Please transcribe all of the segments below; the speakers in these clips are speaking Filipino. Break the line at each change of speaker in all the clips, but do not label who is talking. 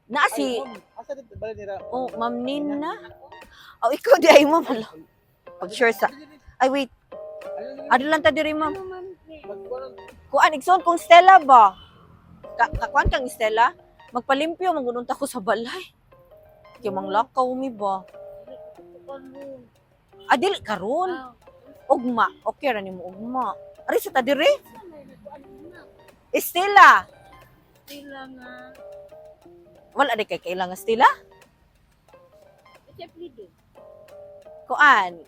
Na si
Asa dito bali nila?
oh, Ma'am Nina. Oh, ikaw di ay mo malo. Pag-share sa. Ay wait. Ano lang ta diri, ma'am? Kuan igsoon kung Stella ba? Kakuan kang Stella? Magpalimpyo magununta ko sa balay. Kay manglakaw mi ba? Dili karon. Ugma. Okay ra nimo ugma. Ari sa ta diri? Stella.
Sila nga.
Wala di kay kailangan Stella?
Siyempre din.
Kuan.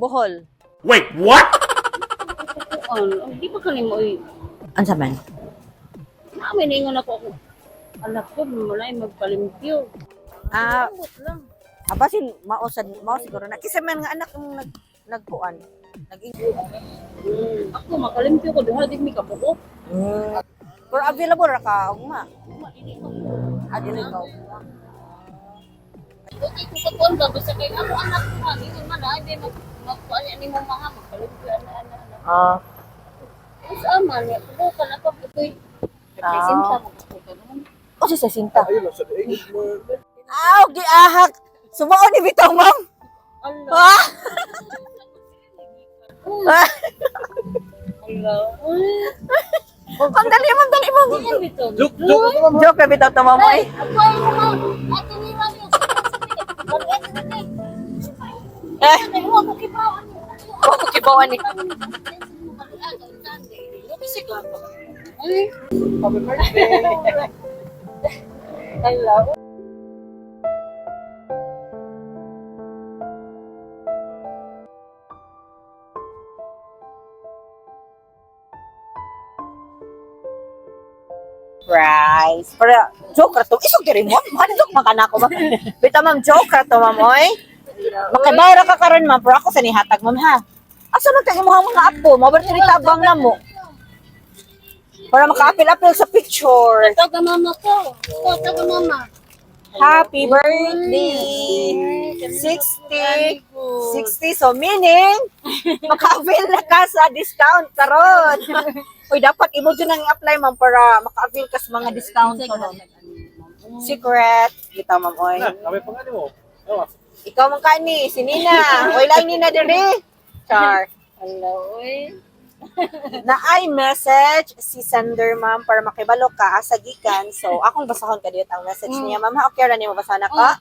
Bohol.
Wait, what?
Di ba kanimo ay
Ansa man?
namin ingon ako. Anak ko mulay magpalimpyo. Ambot lang.
Abasin mao siguro na kisa man nga anak mong nagkuan.
Ako makalimpyo ko duha di mi kabuok.
Pero available ra ka ugma. Dili ka ugma.
Okay ko katon ba basta kay ako anak ko man ingon man ay di magkuan ni mo mga magpalimpyo ana. Sa aman ya ko kan ako koy. Sinta mo ko kanon.
O si Jacinta.
Ayun lang sa daig mo.
Giahak. Sumaon ni bitaw, ma'am.
Allah. Allah.
Ma'am, dali, ma'am.
Joke.
Joke na bitaw to, ma'am. Ay.
Ako ay naman. Ate ni Mami. Ay, huwag ko kibawan.
Huwag ko kibawan ni.
Ay,
Happy birthday.
hello.
Rice. Pero, joke ra to. Isog diri mo. Joke man kana ko ba? Bitaw, ma'am, joke ra to, ma'am, oy. Makabayra ka karon, ma'am. Pero ako sa nihatag, ma'am, ha? Asa man tayo mga apo? Mabartiri tabang na mo. Para maka-apil-apil sa picture.
Taga mama ko. Taga mama.
Happy birthday! 60! 60, so meaning, maka-avail na ka sa discount karon. Uy, dapat imo dyan ang i-apply, ma'am, para maka-avail ka sa mga discount karon. Secret. Kita, ma'am, oy.
Kami pa nga mo. Oh,
Ikaw man kani, si Nina. Oy, lang Nina diri. Char.
Hello.
Na ay message si sender, ma'am, para makibalo ka asa gikan. So, akong basahon ka dito ang message niya. Ma'am, ha, okay ra nimo basahan ka?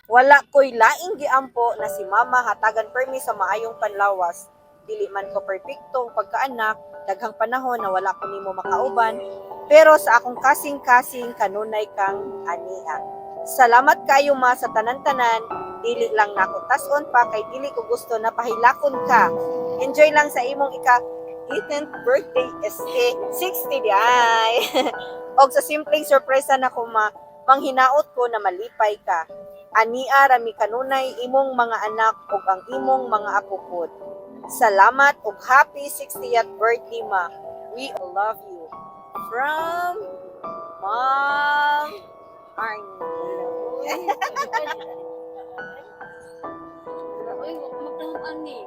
Wala ko'y laing giampo na si mama hatagan permi sa maayong panlawas. Dili man ko perpektong pagkaanak, daghang panahon na wala ko nimo makauban, pero sa akong kasing-kasing kanunay kang aniha. Salamat kayo ma sa tanan-tanan, dili lang nako tas-on pa kay dili ko gusto na pahilakon ka. Enjoy lang sa imong 18th birthday SK 60 di ay. Og sa simpleng sorpresa na ko manghinaot ko na malipay ka. Ania rami kanunay imong mga anak ug ang imong mga apupod. Salamat ug happy 60th birthday, ma. We all love you. From Mom Arnie.
Ay, magtahuan ni.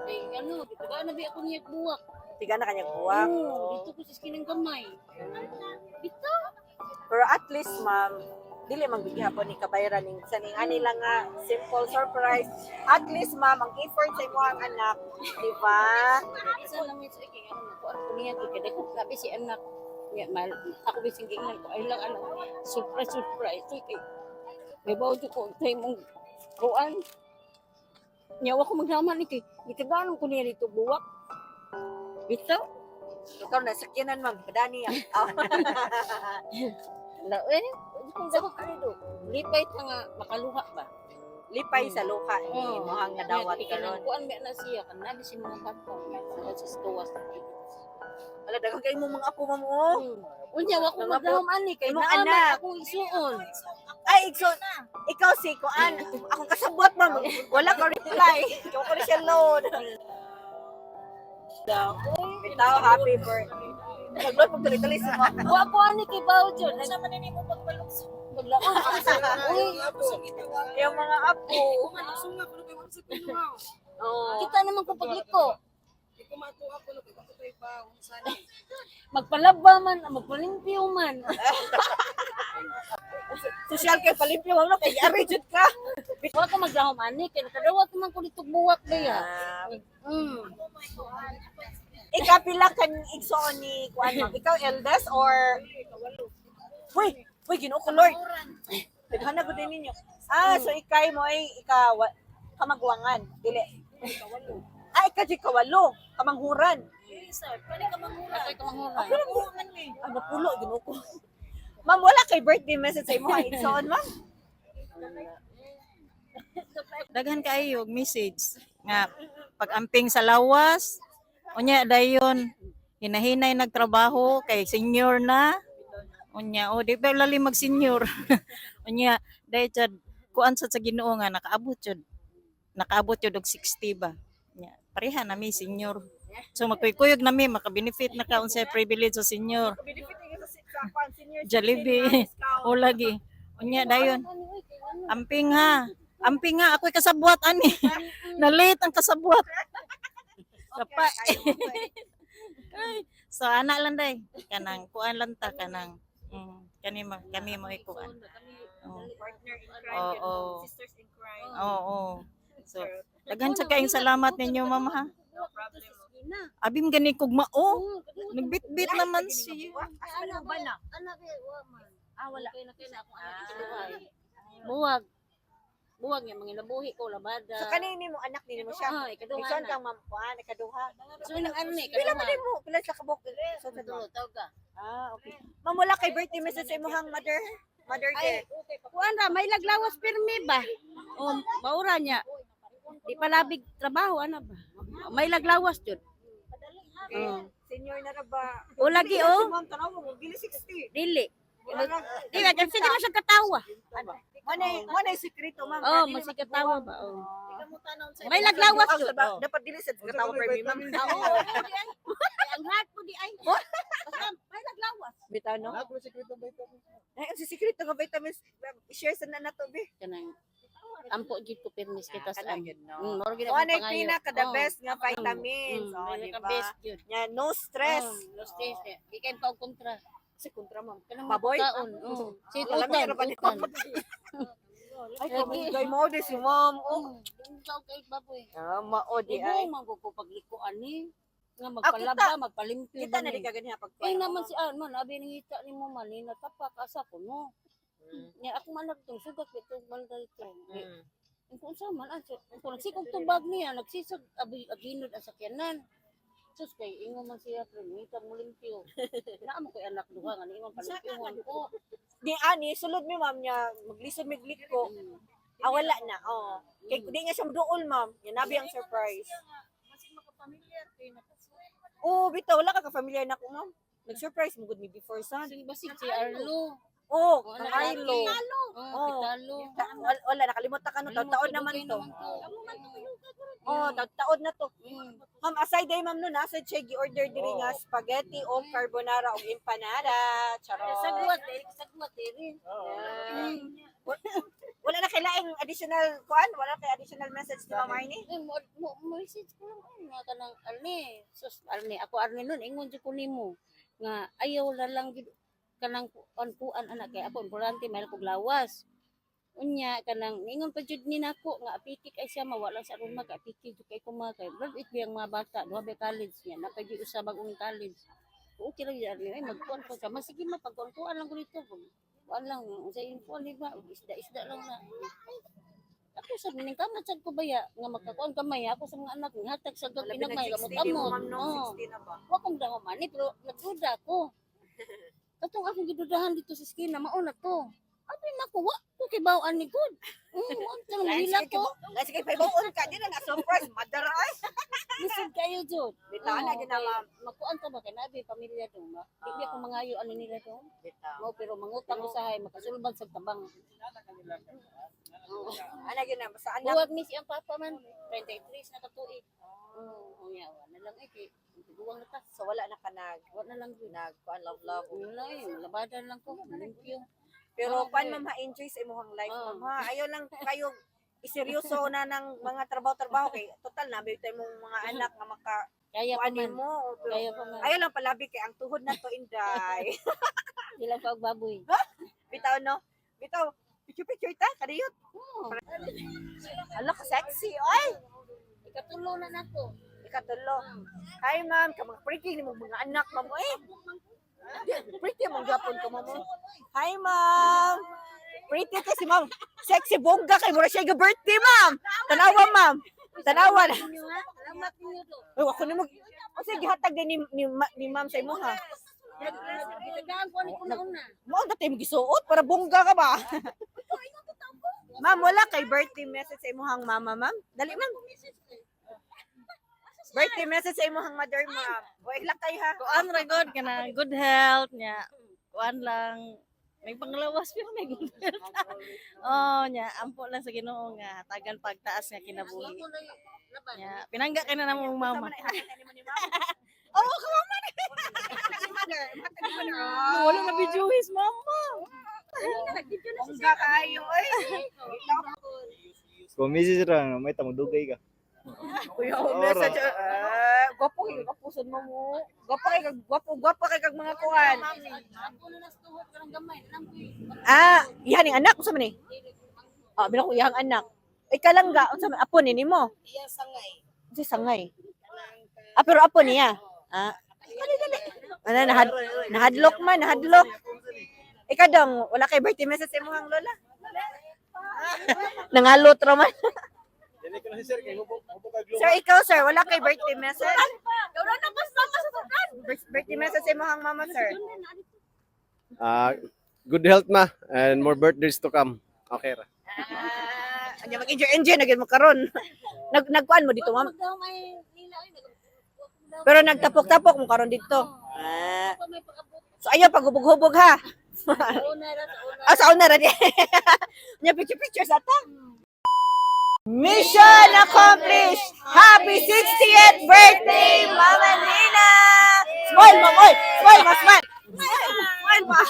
Ay, ano, dito ba nabi ako niya buwak.
Tiga na kanyang buwak.
Dito ko sa skinang gamay. Dito.
Pero at least, ma'am, dili magbigay po ni kabayaran ning sa ning ani lang nga simple surprise. At least, ma'am, ang effort sa imong anak, di ba?
Isa lang ito, kaya ano, ako ako niya, kaya ko sabi si anak. Ya, ako bising gingan ko, ay lang ano, surprise. Okay. May bawal ko, tayo mong kuan. Nyawa ko maglaman ni kay, itaganong ko niya dito buwak. Ito?
Ikaw na sakyanan, ma'am, padani yan.
Kung sa kong ano lipay ta nga makaluha ba?
Lipay sa luha ni mohang nadawat
karon.
karon.
Kuan na siya kan nabi si mga bata sa stowas.
Ala daghang kay mo mga apo, ma'am, oh.
Unya wa ko magham ani kay
Imong
naa
anak.
akong isuon.
Ay, ikaw si Kuan. Akong kasabot, ma'am. Wala ko reply. Ikaw ko rin siya load. Bitaw, happy birthday. Nag-load pag tuloy-tuloy sa mga.
Wa ko ani kay Bawjo. Sa man ni mo pagbalukso. Maglaon ako sa uy.
Yung mga apo.
Kita naman ko pagliko. Magpalaba man, magpalimpyo man.
Social kay palimpyo mo kay ari jud ka.
Wa ka maglahom ani kay nakadawat man ko dito buwak daya.
Ikapila kan igsoon ni kuan ma'am. Ikaw eldest or Uy, Ginoo ko Lord. Daghan na gud ninyo. So ikay mo ay kamagwangan, dili. Ikaw di kawalo, kamanghuran.
Ako'y kamanguran.
Kamanghuran ni. Napulo Ginoo ko. Ma'am, wala kay birthday message sa imo ha igsoon ma'am.
Daghan kaayo og message nga pag-amping sa lawas unya dayon hinahinay nagtrabaho kay senior na unya di pa lali mag senior unya day jud kuan sa Ginoo nga nakaabot jud og 60 ba unya pareha na mi senior so magkuykuyog na mi maka-benefit na ka unsay privilege sa senior Jollibee o lagi unya dayon amping nga ako'y kasabwat ani. Na-late ang kasabwat. Sapa. So ana lang day kanang kuan lang ta kanang kami mo ikuan.
Partner in crime,
Oo.
sisters in crime.
Oo. So daghan sa kaayong salamat ninyo ma'am ha.
No problem.
Abim gani kog mao. Nagbitbit naman siya.
Ano ba na?
Anak wa man.
Wala.
Kaya na akong anak kinuhay. Buwag nga mga nabuhi ko labada.
So kanini mo anak din mo siya.
Ikaduha
Igsoon
na.
kang ma'am kuan, ikaduha.
So nang ano ni
Pila man mo? Pila sa kabok? So
Tulo tawag ka.
okay. Ma'am, wala kay birthday message sa imong mother. Mother
Ay,
day.
kuan ra may laglawas pirmi ba? O maura niya. Di pa labig trabaho ana ba? May laglawas jud.
Senior na ra ba?
O lagi
Si
o.
ma'am tanaw mo, gili 60.
Dili.
Wala na.
Di ba kasi na siya katawa.
Manay sikreto ma'am.
Oh,
Dili
masikatawa ba? Oh.
magkuha.
May laglawas jud.
Dapat dili sa katawa per mi ma'am.
Ang heart ko di ay. Basta may laglawas.
Bitaw no?
Ako sikreto ba ito?
Ay, ang sikreto nga vitamins, share sa na to be.
Kanang ampo jud ko permis kita sa
Kana
am.
yun, no?
Moro gid
O, ano yung
pangayo.
pinaka the
Oh.
best nga vitamins. O,
May
di
ka
ba?
best jud.
Yan, no stress.
No stress. Di kay pa kontra.
Kasi kontra ma'am.
Kanang
Baboy?
kaon. Si
Alam mo,
utan,
ano ba nito?
utan.
Ay, kamigay mo di si ma'am. Oh.
Ikaw kay baboy.
Mao di
Di
ay.
ay magugupaglikuan ni nga
kita-
magpalaba, magpalimpyo.
Kita na di ka ganyan pag
Ay naman si man, abi nangita ni mo man, ni natapak asa ko no. Nya ako man nagtong sugat ito balda ito. Kung sa man aso, kung nagsikog tubag niya, nagsisog aginod ang sakyanan. Sus kay ingo man siya primita mo limpyo. Naa mo kay anak duha nga ni imong palimpyuhan ko.
Di ani, sulod mi ma'am niya, maglisod mi gliko. Wala na. Oh. Kay di nga siya duol ma'am. Yan nabi ang surprise.
Masig makapamilyar kay
Bitaw wala ka familiar na ko ma'am. Nag-surprise mo good me before son.
basig si Arlo.
Ang Arlo.
Oh, Pitalo.
Wala nakalimutan ka no, taon naman to. Taon na to. Ma'am, aside day ma'am no, nasa siya gi-order diri nga spaghetti o carbonara o empanada. Charot.
Sagwat diri.
Wala na kailaing additional kuan, wala kay additional message ni Ma'am Arnie.
Message ko lang nga kanang Arne. Sus Arne, ako Arne nun ingon jud ko nimo nga ayaw la lang gid kanang kuan anak kay ako importante may kog lawas. Unya kanang ningon pa jud ni nako nga apikik ay siya mawala sa ruma ka apikik jud kay kuma kay blood it biyang mga bata duha ba college niya napagi usa bagong college. Okay lang yan ay magkuan pa ka masige mapagkuan lang ko dito. Kuan lang sa info ni ba isda lang na. Ako sa ning kamat sad ko baya nga magkakuan kamay ako sa mga anak ni hatag sa gag pinagmay gamot-amot.
Ma'am no, 60 na ba?
Wa kong daw man pero nagduda ko. Katong akong gidudahan dito sa skina mao na to. Abi nako wa ko kay bawaan ni good. Ang tanong nila ko.
Let's get pay bawon ka din na surprise mother ay.
Lisod kayo jud.
Bitaw na gid na ma'am.
Makuan ta ba kay nabi pamilya do ma. Di ko mangayo ano nila do.
Bitaw.
Mo pero mangutang usahay makasulban sa tabang.
Ana gid na sa anak.
Buwag ni siyang papa man 23 na katuig. Oh, ya na lang kay duwang na ta.
So wala na ka
Wa na lang jud.
kuan love.
Wala labadan lang ko. Limpyo.
Pero kuan ma'am ha-enjoy sa imong life ma'am ha. Ayaw lang kayo iseryoso na ng mga trabaho kay total na may imong mga anak nga
Kaya pa
kuanin
man.
mo. Pero
Kaya pa man.
ayaw lang palabi kay ang tuhod na to, Inday.
Sila pagbaboy.
Bitaw, no? Bitaw, picture-picture ta, kadiyot.
Oo.
Alo, ka-sexy. Ay!
Ikatulo na nato.
Ikatulo. Hi, ma'am. Kamang pretty ni mong mga anak, ma'am. Eh, pretty mong gapon ko, ma'am. Hi, ma'am. Pretty kasi, ma'am. Sexy bongga kay mura siya birthday, ma'am. Tanawa, ma'am. Tanawa na.
Salamat ninyo to.
Ay, ako na mag... O sige, hatag din ni ma'am sa imo, ha?
Ginagaan ko ni kuna-una.
Mo ang tatay magisuot para bongga ka ba? Ma'am, wala kay birthday message sa imuhang mama, ma'am. Dali, ma'am. Birthday message sa imuhang mother, ma'am. O, ihlak kayo, ha?
Kuan ra god kana good health nya. Kuan lang may panglawas pero may good health. Oh nya ampo lang sa Ginoo nga hatagan pagtaas nga kinabuhi. Nya pinangga kay na namong mama.
Oo, kamama na. Mother.
Wala na bijuhis mama.
Bongga kayo, ay.
Kung misis ra, may tamudugay ka.
Kuya, message. Gwapo kayo, kapusan mo mo. Gwapo kay kag mga kuhan.
Ako na nas tuhod karang gamay. Nang
Ihan yung anak, unsa man ni? Bila ko iyang anak. Ikalangga, unsa man apo ni nimo?
iya sangay.
Si sangay. Pero apo niya. Dali. Nahadlok man, nahadlok. Ikaw dong, wala kay birthday message sa imong lola. Nangalot ra man.
Dili ko na si sir kay hubog kay glue.
Sir, ikaw sir, wala kay birthday message? Wala na basta sa tukan. Birthday message sa imong mama, sir.
Good health ma and more birthdays to come. Okay ra.
Anya mag-enjoy na gyud mo karon. Nagkuan mo dito, ma'am.
Gamay nila ay
Pero nagtapok-tapok mo karon dito.
may pag-abot.
So ayaw paghubog-hubog ha.
Una ra sa una.
Sa una ra di. Nya picture sa ta. Mission accomplished! Happy 60th birthday, Mama Nina! Smile, ma'am! Oy! Smile, ma! Smile! Smile, ma!